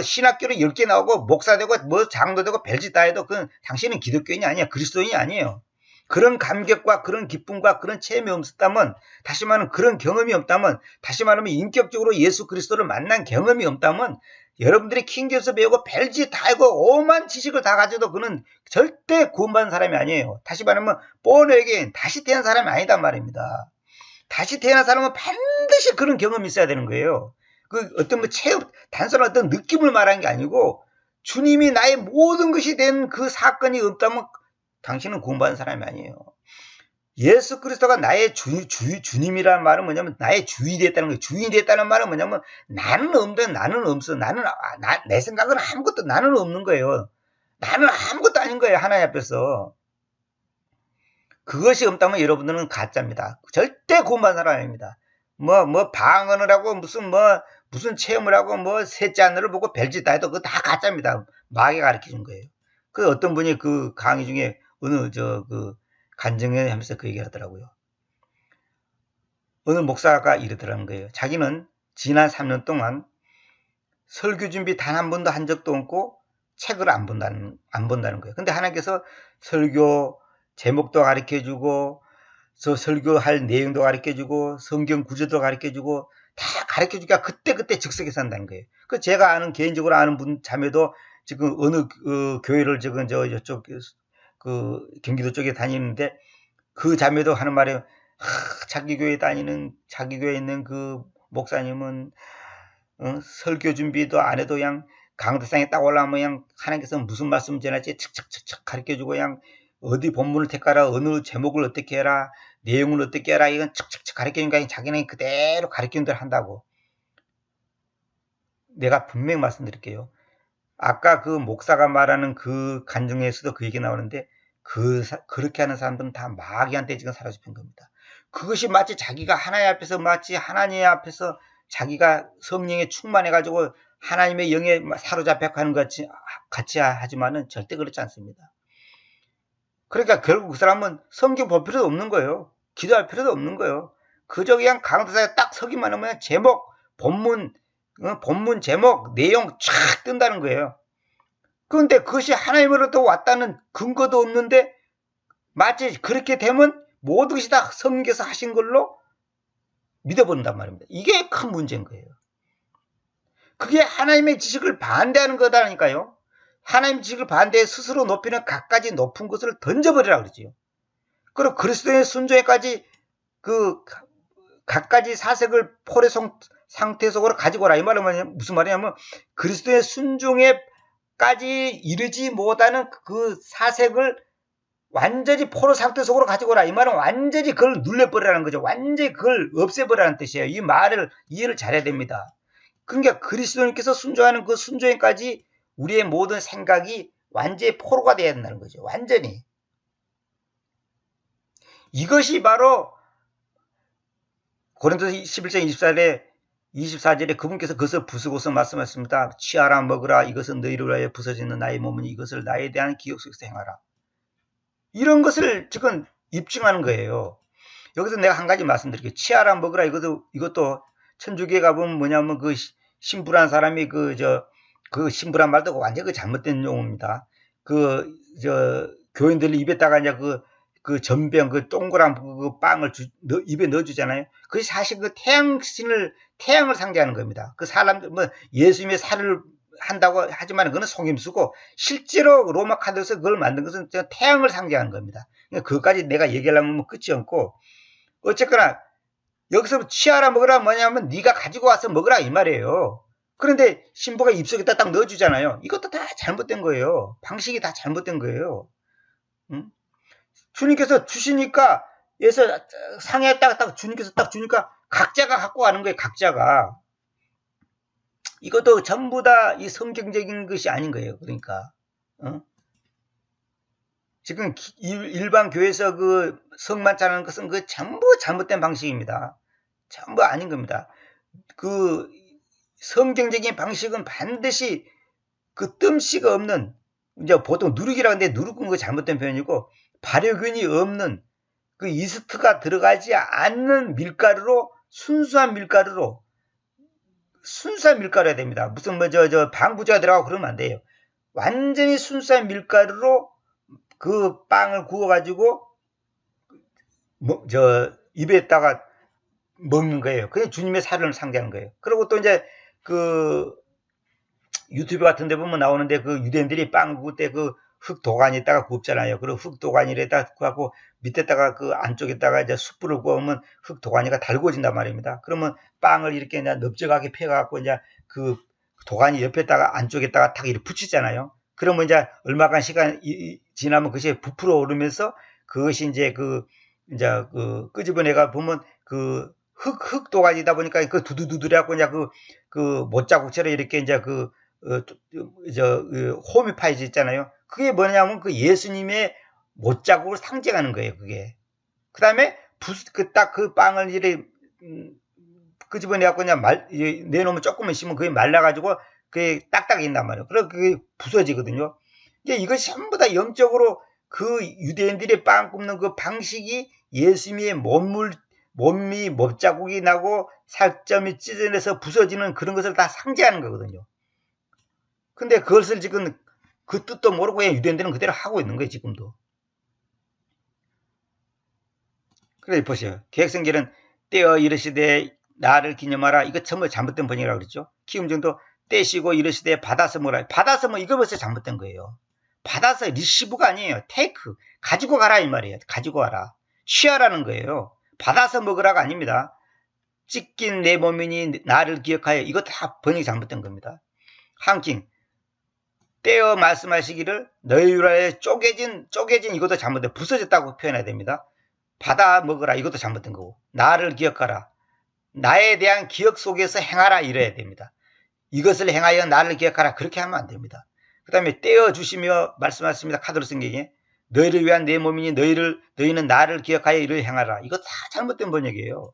신학교로 10개 나오고 목사 되고 뭐 장로 되고 별짓 다 해도 그건 당신은 기독교인이 아니야. 그리스도인이 아니에요. 그런 감격과 그런 기쁨과 그런 체험이 없었다면 다시 말하면 그런 경험이 없다면 다시 말하면 인격적으로 예수 그리스도를 만난 경험이 없다면 여러분들이 킹제에서 배우고 별짓 다 알고 오만 지식을 다 가져도 그는 절대 구원받은 사람이 아니에요. 다시 말하면 born 다시 태어난 사람이 아니단 말입니다. 다시 태어난 사람은 반드시 그런 경험이 있어야 되는 거예요. 그 어떤 뭐 체험, 단순한 어떤 느낌을 말하는 게 아니고 주님이 나의 모든 것이 된 그 사건이 없다면 당신은 구원받은 사람이 아니에요. 예수 그리스도가 나의 주님이라는 말은 뭐냐면 나의 주인이 됐다는 거예요. 주인이 됐다는 말은 뭐냐면 나는 없는데 나는 없어. 내 생각은 아무것도 나는 없는 거예요. 나는 아무것도 아닌 거예요. 하나님 앞에서. 그것이 없다면 여러분들은 가짜입니다. 절대 구원받은 사람 아닙니다. 방언을 하고 무슨 체험을 하고 셋째 하늘을 보고 별짓 다 해도 그거 다 가짜입니다. 마귀가 가르쳐 준 거예요. 그 어떤 분이 그 강의 중에 어느 간증회 하면서 그 얘기를 하더라고요. 어느 목사가 이러더라는 거예요. 자기는 지난 3년 동안 설교 준비 단 한 번도 한 적도 없고 책을 안 본다는 거예요. 근데 하나님께서 설교 제목도 가르쳐주고 설교할 내용도 가르쳐주고 성경 구조도 가르쳐주고 다 가르쳐주니까 그때 즉석에서 한다는 거예요. 그 제가 개인적으로 아는 분 자매도 지금 어느 교회를 지금 저쪽 경기도 쪽에 다니는데 그 자매도 하는 말이 자기 교회에 있는 그 목사님은 설교 준비도 안 해도 그냥 강대상에 딱 올라오면 그냥 하나님께서 무슨 말씀 전할지 척척척척 가르쳐주고 그냥 어디 본문을 택하라 어느 제목을 어떻게 해라 내용을 어떻게 해라 이건 척척척 가르쳐주니까 자기는 그대로 가르치는 대로 한다고. 내가 분명히 말씀드릴게요. 아까 그 목사가 말하는 그 간증에서도 그 얘기 나오는데 그렇게 하는 사람들은 다 마귀한테 지금 사로잡힌 겁니다. 그것이 마치 자기가 하나님 앞에서 자기가 성령에 충만해가지고 하나님의 영에 사로잡혀 가는 것 같이 하지만은 절대 그렇지 않습니다. 그러니까 결국 그 사람은 성경 볼 필요도 없는 거예요. 기도할 필요도 없는 거예요. 그저 그냥 강도사에 딱 서기만 하면 제목, 본문 제목, 내용 쫙 뜬다는 거예요. 그런데 그것이 하나님으로부터 왔다는 근거도 없는데 마치 그렇게 되면 모든 것이 다 성경에서 하신 걸로 믿어버린단 말입니다. 이게 큰 문제인 거예요. 그게 하나님의 지식을 반대하는 거다니까요. 하나님의 지식을 반대해 스스로 높이는 갖가지 높은 것을 던져버리라 그러지요. 그리고 그리스도의 순종에까지 그 갖가지 사색을 상태 속으로 가지고 오라. 이 말은 무슨 말이냐면 그리스도의 순종에까지 이르지 못하는 그 사색을 완전히 포로 상태 속으로 가지고 오라. 이 말은 완전히 그걸 눌려버리라는 거죠. 완전히 그걸 없애버리라는 뜻이에요. 이 말을 이해를 잘해야 됩니다. 그러니까 그리스도님께서 순종하는 그 순종에까지 우리의 모든 생각이 완전히 포로가 되어야 된다는 거죠. 완전히. 이것이 바로 고린도서 11장 24절에 그분께서 그것을 부수고서 말씀하셨습니다. 취하라 먹으라 이것은 너희를 위하여 부서지는 나의 몸이니 이것을 나에 대한 기억 속에서 행하라. 이런 것을 지금 입증하는 거예요. 여기서 내가 한 가지 말씀드릴게요. 취하라 먹으라 이것도 천주교에 가보면 뭐냐면 그 신부란 사람이 그 신부란 말도 완전 잘못된 용어입니다. 교인들 입에다가 이제 그 전병, 그 동그란 그 빵을 입에 넣어주잖아요. 그게 사실 그 태양을 상징하는 겁니다. 그 사람들, 예수님의 살을 한다고 하지만 그건 속임수고, 실제로 로마 카톨릭에서 그걸 만든 것은 태양을 상징하는 겁니다. 그러니까 그것까지 내가 얘기하려면 끝이 없고, 어쨌거나, 여기서 취하라 먹으라 뭐냐면, 네가 가지고 와서 먹으라 이 말이에요. 그런데 신부가 입속에다 딱 넣어주잖아요. 이것도 다 잘못된 거예요. 방식이 다 잘못된 거예요. 응? 주님께서 주시니까, 예서 상에 주님께서 딱 주니까, 각자가 갖고 가는 거예요, 각자가. 이것도 전부 다 이 성경적인 것이 아닌 거예요, 그러니까. 지금 일반 교회에서 그 성만 짜는 것은 그 전부 잘못된 방식입니다. 전부 아닌 겁니다. 그 성경적인 방식은 반드시 그 뜸씨가 없는, 이제 보통 누룩이라고 하는데 누룩은 그 잘못된 표현이고, 발효균이 없는 그 이스트가 들어가지 않는 밀가루로, 순수한 밀가루로 해야 됩니다. 무슨 방부제가 들어가고 그러면 안 돼요. 완전히 순수한 밀가루로 그 빵을 구워가지고 입에다가 먹는 거예요. 그게 주님의 살을 상징하는 거예요. 그리고 또 이제 그 유튜브 같은 데 보면 나오는데 그 유대인들이 빵 구울 때 그 흙도가니에다가 굽잖아요. 그리고 흙도가니에다가 구하고 밑에다가 그 안쪽에다가 이제 숯불을 구우면 흙도가니가 달궈진단 말입니다. 그러면 빵을 이렇게 이제 넓적하게 펴갖고 이제 그 도가니 옆에다가 안쪽에다가 탁 이렇게 붙이잖아요. 그러면 이제 얼마간 시간이 지나면 그것이 부풀어 오르면서 그것이 이제 끄집어내가 보면 그 흙도가니다 보니까 그 두두두두해갖고 이제 그 못자국처럼 이렇게 이제 홈이 파이즈 있잖아요. 그게 뭐냐면 그 예수님의 못자국을 상징하는 거예요, 그게. 그 다음에 딱 그 빵을 이렇게 끄집어내갖고 그냥 내놓으면 조금만 있으면 그게 말라가지고 그게 딱딱해진단 말이에요. 그래서 그게 부서지거든요. 이제 이것이 전부 다 영적으로 그 유대인들의 빵 굽는 그 방식이 예수님의 몸이 못자국이 나고 살점이 찢어내서 부서지는 그런 것을 다 상징하는 거거든요. 근데 그것을 지금 그 뜻도 모르고 그냥 유대인들은 그대로 하고 있는 거예요, 지금도. 그래, 보세요. 계획성결은 떼어 이르시되 나를 기념하라. 이거 전부 잘못된 번역이라고 그랬죠. 키움정도 떼시고 이르시되 받아서 먹으라. 받아서 이거 벌써 잘못된 거예요. 받아서 리시브가 아니에요. 테이크. 가지고 가라 이 말이에요. 가지고 가라. 취하라는 거예요. 받아서 먹으라가 아닙니다. 찢긴 내 몸이니 나를 기억하여. 이거 다 번역이 잘못된 겁니다. 한킹. 떼어 말씀하시기를 너희를 위하여 쪼개진 이것도 잘못된, 부서졌다고 표현해야 됩니다. 받아 먹으라 이것도 잘못된 거고, 나를 기억하라, 나에 대한 기억 속에서 행하라 이래야 됩니다. 이것을 행하여 나를 기억하라 그렇게 하면 안 됩니다. 그 다음에 떼어 주시며 말씀하셨습니다. 카드로 성경에 너희를 위한 내 몸이니 너희는 나를 기억하여 이를 행하라. 이거 다 잘못된 번역이에요.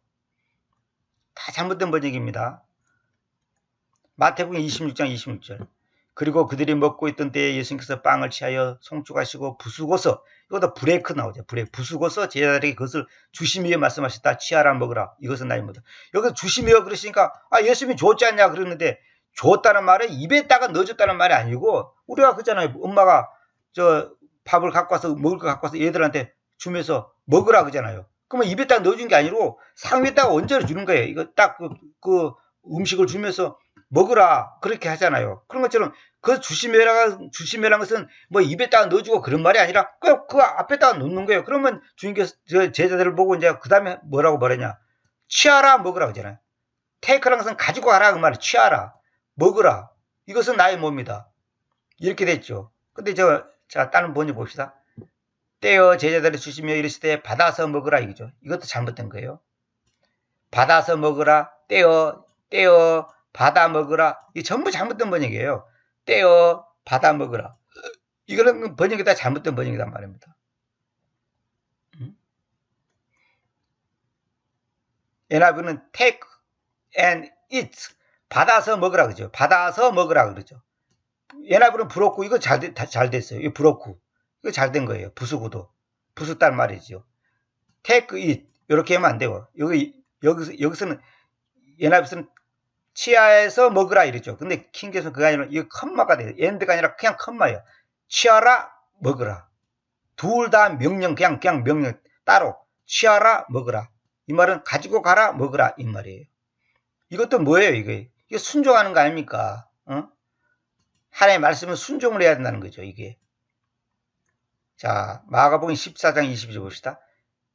다 잘못된 번역입니다. 마태복음 26장 26절. 그리고 그들이 먹고 있던 때에 예수님께서 빵을 취하여 송축하시고 부수고서, 이것도 브레이크 나오죠. 부수고서 제자들에게 그것을 주시며 말씀하셨다. 취하라 먹으라. 이것은 나의 모다. 여기서 주시며 그러시니까 예수님이 줬지 않냐 그러는데, 줬다는 말은 입에다가 넣어줬다는 말이 아니고, 우리가 그잖아요. 엄마가 밥을 갖고 와서 먹을 거 갖고 와서 얘들한테 주면서 먹으라 그러잖아요. 그러면 입에다가 넣어준 게 아니고 상위에다가 얹어 주는 거예요. 이거 딱 그 음식을 주면서 먹으라 그렇게 하잖아요. 그런 것처럼 그 주시매라는 것은 뭐 입에다가 넣어주고 그런 말이 아니라 그 앞에다가 놓는 거예요. 그러면 주님께서 제자들을 보고 이제 그 다음에 뭐라고 말하냐, 취하라 먹으라 그러잖아요. 테이크라는 것은 가지고 가라 그 말이에요. 취하라, 먹으라. 이것은 나의 몸이다. 이렇게 됐죠. 근데 자, 다른 번역 봅시다. 떼어 제자들을 주시며 이르시되 받아서 먹으라 이거죠. 이것도 잘못된 거예요. 받아서 먹으라, 떼어, 받아 먹으라. 이 전부 잘못된 번역이에요. 떼어, 받아 먹으라. 이거는 번역이 다 잘못된 번역이란 말입니다. NIV는 take and eat. 받아서 먹으라 그러죠. 받아서 먹으라 그러죠. NIV는 부럽고 이거 잘 됐어요. 이거 부럽고. 이거 잘 된 거예요. 부수고도. 부수단 말이죠. take it. 이렇게 하면 안 돼요. 여기서는 NIV에서는 취하에서 먹으라 이러죠. 근데 킹제에서는 그게 아니라 이거 컴마가 돼요. 엔드가 아니라 그냥 컴마예요. 취하라 먹으라. 둘 다 명령 그냥 명령 따로 취하라 먹으라. 이 말은 가지고 가라 먹으라 이 말이에요. 이것도 뭐예요 이게? 이게 순종하는 거 아닙니까? 하나님의 말씀은 순종을 해야 된다는 거죠 이게. 자, 마가복음 14장 22절 봅시다.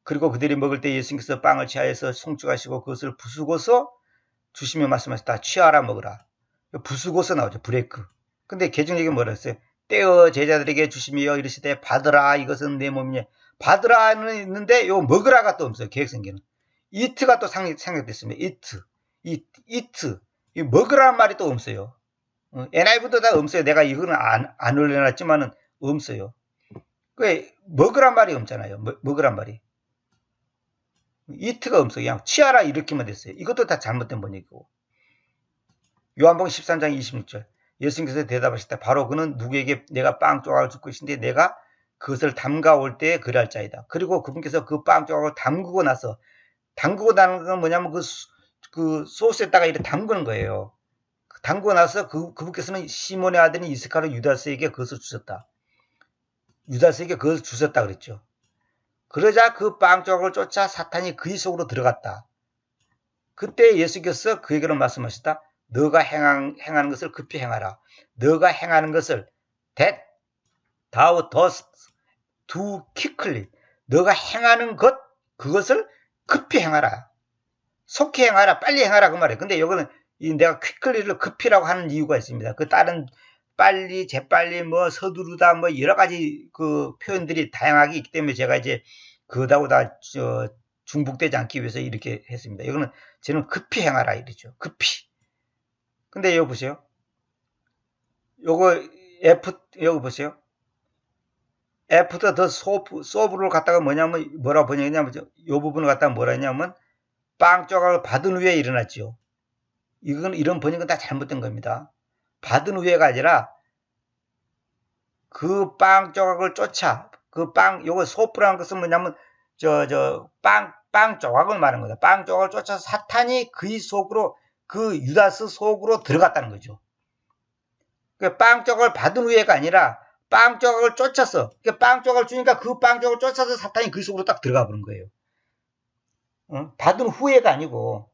그리고 그들이 먹을 때 예수님께서 빵을 취하여서 송축하시고 그것을 부수고서 주시며 말씀하셨다. 취하라 먹으라. 부수고서 나오죠. 브레이크. 근데 개정적인 뭐라 했어요? 떼어 제자들에게 주시며 이르시되 받으라 이것은 내 몸이냐. 받으라는 있는데 요 먹으라가 또 없어요. 계획성계는. eat가 또 생략됐습니다. eat. 이 먹으라는 말이 또 없어요. NIV도 다 없어요. 내가 이거는 안 올려놨지만은 없어요. 왜 먹으란 말이 없잖아요. 먹으란 말이. eat가 없어요. 그냥 취하라 이렇게만 됐어요. 이것도 다 잘못된 번역이고. 요한복음 13장 26절. 예수님께서 대답하실 때 바로 그는 누구에게 내가 빵 조각을 줄 것인데 내가 그것을 담가올 때에 그랄 자이다. 그리고 그분께서 그 빵 조각을 담그고 나서 담그고 나는 건 뭐냐면 그 소스에다가 이렇게 담그는 거예요. 담그고 나서 그분께서는 시몬의 아들인 이스카르 유다스에게 그것을 주셨다. 유다스에게 그것을 주셨다 그랬죠. 그러자 그 빵 조각을 쫓아 사탄이 그의 속으로 들어갔다. 그때 예수께서 그에게로 말씀하셨다. 너가 행하는 것을 급히 행하라. 너가 행하는 것을 that thou dost do quickly. 너가 행하는 그것을 급히 행하라. 속히 행하라. 빨리 행하라 그 말이에요. 근데 여기는 내가 quickly를 급히라고 하는 이유가 있습니다. 그 다른 빨리, 재빨리, 뭐 서두르다, 뭐 여러 가지 그 표현들이 다양하게 있기 때문에 제가 이제 그다고 다 중복되지 않기 위해서 이렇게 했습니다. 이거는 저는 급히 행하라 이러죠. 급히. 근데 여기 보세요. 여기 보세요. After the soft를 갖다가 뭐라 번역했냐면, 이 부분을 갖다가 뭐라 했냐면, 빵 조각을 받은 후에 일어났죠. 이런 번역은 다 잘못된 겁니다. 받은 후에가 아니라, 그 빵 조각을 쫓아, 요거 소프라는 것은 뭐냐면, 빵 조각을 말하는 거다. 빵 조각을 쫓아서 사탄이 그의 속으로, 그 유다스 속으로 들어갔다는 거죠. 빵 조각을 받은 후에가 아니라 빵 조각을 쫓아서 빵 조각을 주니까 그 빵 조각을 쫓아서 사탄이 그 속으로 딱 들어가 버린 거예요. 받은 후에가 아니고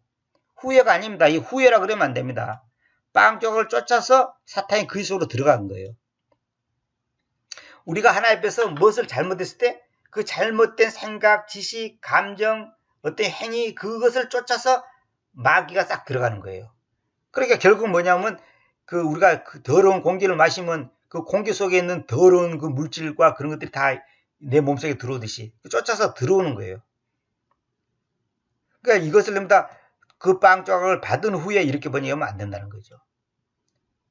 후에가 아닙니다. 이 후에라 그러면 안 됩니다. 빵 조각을 쫓아서 사탄이 그 속으로 들어간 거예요. 우리가 하나님 앞에서 무엇을 잘못했을 때 그 잘못된 생각, 지식, 감정, 어떤 행위 그것을 쫓아서 마귀가 싹 들어가는 거예요. 그러니까 결국 뭐냐면 우리가 그 더러운 공기를 마시면 그 공기 속에 있는 더러운 그 물질과 그런 것들이 다 내 몸속에 들어오듯이 쫓아서 들어오는 거예요. 그러니까 이것을 전부 다 그 빵 조각을 받은 후에 이렇게 번역하면 안 된다는 거죠.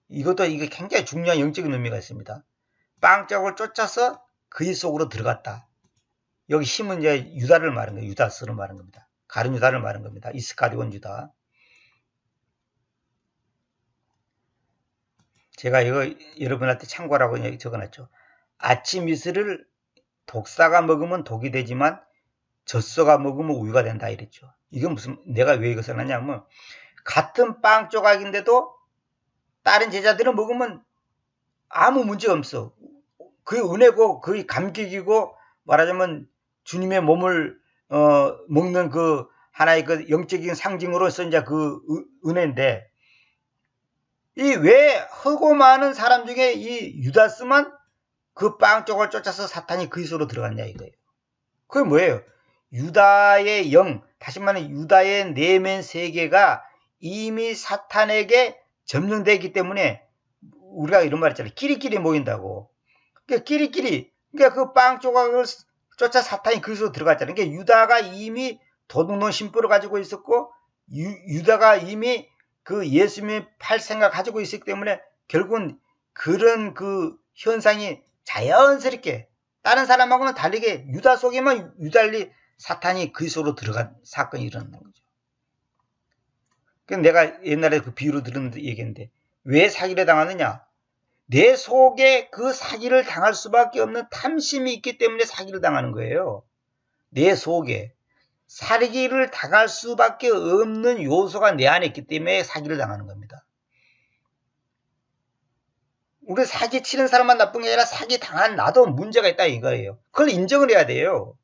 이게 굉장히 중요한 영적인 의미가 있습니다. 빵 조각을 쫓아서 그의 속으로 들어갔다. 여기 힘은 이제 유다를 말하는 거예요. 유다스를 말하는 겁니다. 가룟 유다를 말하는 겁니다. 이스카리온 유다. 제가 이거 여러분한테 참고라고 적어놨죠. 아침 이슬을 독사가 먹으면 독이 되지만 젖소가 먹으면 우유가 된다 이랬죠. 이건 내가 왜 이것을 하냐면 같은 빵 조각인데도 다른 제자들은 먹으면 아무 문제가 없어. 그게 은혜고 그게 감격이고 말하자면 주님의 몸을 먹는 그 하나의 그 영적인 상징으로서 이제 그 은혜인데 이 왜 허고 많은 사람 중에 이 유다스만 그 빵 쪽을 쫓아서 사탄이 그의 속으로 들어갔냐 이거예요. 그게 뭐예요? 유다의 영, 다시 말하면 유다의 내면 세계가 이미 사탄에게 점령되기 때문에 우리가 이런 말 있잖아요. 끼리끼리 모인다고. 그러니까 끼리끼리, 그러니까 그 빵 조각을 쫓아 사탄이 그리스도로 들어갔잖아요. 그러니까 유다가 이미 도둑놈 심보를 가지고 있었고, 유다가 이미 그 예수님의 팔 생각 가지고 있었기 때문에 결국은 그런 그 현상이 자연스럽게 다른 사람하고는 다르게 유다 속에만 유달리 사탄이 그리스도로 들어간 사건이 일어나는 거죠. 그래서 내가 옛날에 그 비유로 들은 얘기인데 왜 사기를 당하느냐? 내 속에 그 사기를 당할 수밖에 없는 탐심이 있기 때문에 사기를 당하는 거예요. 내 속에 사기를 당할 수밖에 없는 요소가 내 안에 있기 때문에 사기를 당하는 겁니다. 우리 사기 치는 사람만 나쁜 게 아니라 사기 당한 나도 문제가 있다 이거예요. 그걸 인정을 해야 돼요.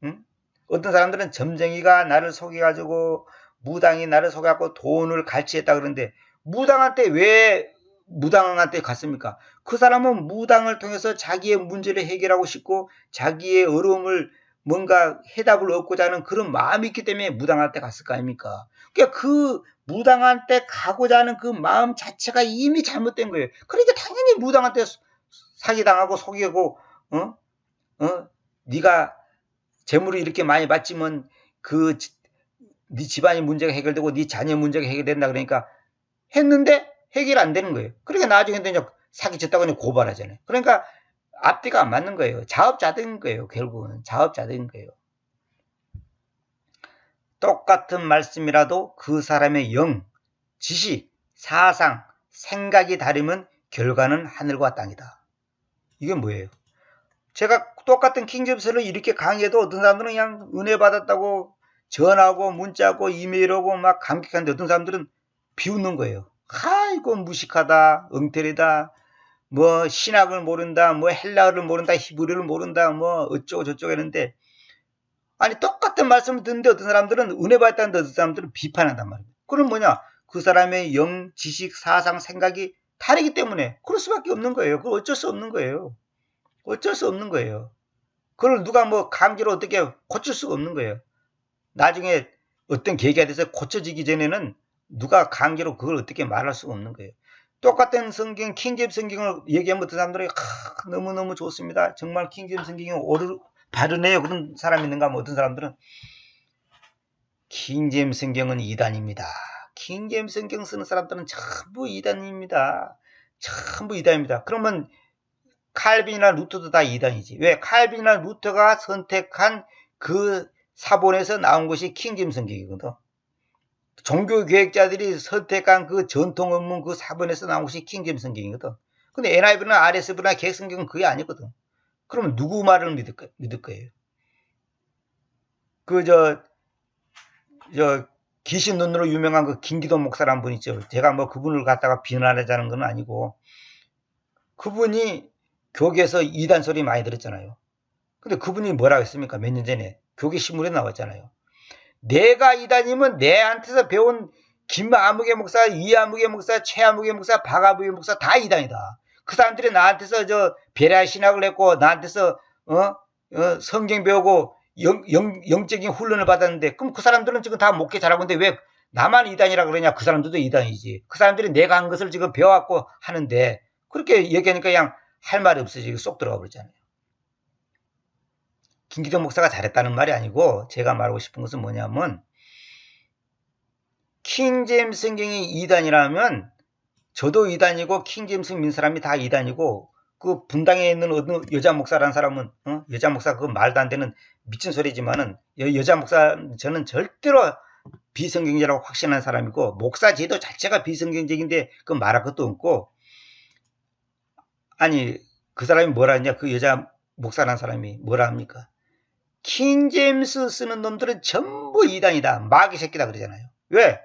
응? 어떤 사람들은 점쟁이가 나를 속여가지고 무당이 나를 속여갖고 돈을 갈취했다 그러는데 무당한테 왜 무당한테 갔습니까? 그 사람은 무당을 통해서 자기의 문제를 해결하고 싶고 자기의 어려움을 뭔가 해답을 얻고자 하는 그런 마음이 있기 때문에 무당한테 갔을 거 아닙니까? 그러니까 그 무당한테 가고자 하는 그 마음 자체가 이미 잘못된 거예요. 그러니까 당연히 무당한테 사기당하고 속이고 네가 재물을 이렇게 많이 받지면 네 집안의 문제가 해결되고 네 자녀 문제가 해결된다 그러니까 했는데 해결 안 되는 거예요. 그러니까 나중에 이제 사기쳤다고 고발하잖아요. 그러니까 앞뒤가 안 맞는 거예요. 자업자득인 거예요. 결국은 자업자득인 거예요. 똑같은 말씀이라도 그 사람의 영, 지식, 사상, 생각이 다르면 결과는 하늘과 땅이다. 이게 뭐예요? 제가 똑같은 킹제임스를 이렇게 강의해도 어떤 사람들은 그냥 은혜 받았다고 전화하고 문자하고 이메일하고 막 감격하는데 어떤 사람들은 비웃는 거예요. 아이고 무식하다, 엉터리다, 뭐 신학을 모른다, 뭐 헬라어를 모른다, 히브리어를 모른다, 뭐 어쩌고 저쩌고 했는데 아니 똑같은 말씀을 듣는데 어떤 사람들은 은혜 받았다는데 어떤 사람들은 비판한단 말이에요. 그럼 뭐냐? 그 사람의 영, 지식, 사상, 생각이 다르기 때문에 그럴 수밖에 없는 거예요. 그걸 어쩔 수 없는 거예요. 어쩔 수 없는 거예요. 그걸 누가 뭐 강제로 어떻게 고칠 수가 없는 거예요. 나중에 어떤 계기가 돼서 고쳐지기 전에는 누가 강제로 그걸 어떻게 말할 수가 없는 거예요. 똑같은 성경, 킹제임스 성경을 얘기하면 어떤 사람들이 너무너무 좋습니다. 정말 킹제임스 성경이 바르네요. 그런 사람이 있는가 하면 어떤 사람들은 킹제임스 성경은 이단입니다. 킹제임스 성경 쓰는 사람들은 전부 이단입니다. 전부 이단입니다. 그러면 칼빈이나 루터도 다 이단이지. 왜? 칼빈이나 루터가 선택한 그 사본에서 나온 것이 킹제임스 성경이거든. 종교개혁자들이 선택한 그 전통 원문 그 사본에서 나온 것이 킹제임스 성경이거든. 근데 NIV나 RSV나 개성경은 그게 아니거든. 그러면 누구 말을 믿을 거예요? 귀신 눈으로 유명한 그 김기동 목사라는 분 있죠. 제가 뭐 그분을 갖다가 비난하자는 건 아니고 그분이 교계에서 이단 소리 많이 들었잖아요. 근데 그분이 뭐라고 했습니까? 몇 년 전에 교계 신문에 나왔잖아요. 내가 이단이면 내한테서 배운 김아무개 목사, 이아무개 목사, 최아무개 목사, 박아무개 목사 다 이단이다. 그 사람들이 나한테서 베레아 신학을 했고 나한테서 성경 배우고 영적인 훈련을 받았는데 그럼 그 사람들은 지금 다 목회 잘하고 있는데 왜 나만 이단이라 그러냐? 그 사람들도 이단이지. 그 사람들이 내가 한 것을 지금 배워갖고 하는데 그렇게 얘기하니까 그냥 할 말이 없어지고 쏙 들어가 버렸잖아요. 김기동 목사가 잘했다는 말이 아니고 제가 말하고 싶은 것은 뭐냐면 킹제임스 성경이 이단이라면 저도 이단이고 킹제임스 믿는 사람이 다 이단이고 그 분당에 있는 어느 여자 목사라는 사람은 여자 목사 그 말도 안 되는 미친 소리지만은 여자 목사 저는 절대로 비성경적이라고 확신하는 사람이고 목사 제도 자체가 비성경적인데 그 말할 것도 없고 아니 그 사람이 뭐라 했냐 그 여자 목사라는 사람이 뭐라 합니까? 킹제임스 쓰는 놈들은 전부 이단이다. 마귀 새끼다 그러잖아요. 왜?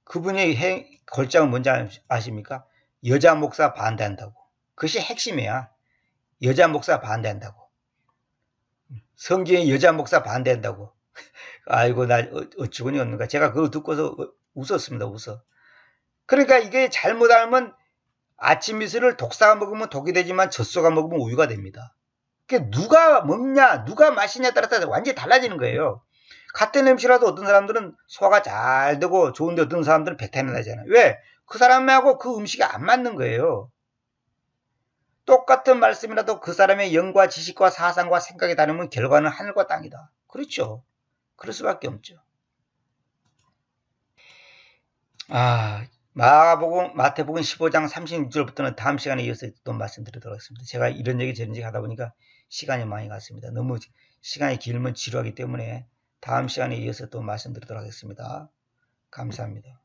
그분의 골장은 뭔지 아십니까? 여자 목사 반대한다고. 그것이 핵심이야. 여자 목사 반대한다고. 성경에 여자 목사 반대한다고. 아이고 나 어찌군이 없는가. 제가 그거 듣고서 웃었습니다. 웃어. 그러니까 이게 잘못 알면 아침 미술을 독사가 먹으면 독이 되지만 젖소가 먹으면 우유가 됩니다. 누가 먹냐 누가 마시냐에 따라서 완전히 달라지는 거예요. 같은 음식이라도 어떤 사람들은 소화가 잘 되고 좋은데 어떤 사람들은 배탈이 나잖아요. 왜? 그 사람하고 그 음식이 안 맞는 거예요. 똑같은 말씀이라도 그 사람의 영과 지식과 사상과 생각이 다르면 결과는 하늘과 땅이다. 그렇죠. 그럴 수밖에 없죠. 마태복음 15장 36절부터는 다음 시간에 이어서 또 말씀드리도록 하겠습니다. 제가 이런 얘기 저런 얘기 하다 보니까 시간이 많이 갔습니다. 너무 시간이 길면 지루하기 때문에 다음 시간에 이어서 또 말씀드리도록 하겠습니다. 감사합니다.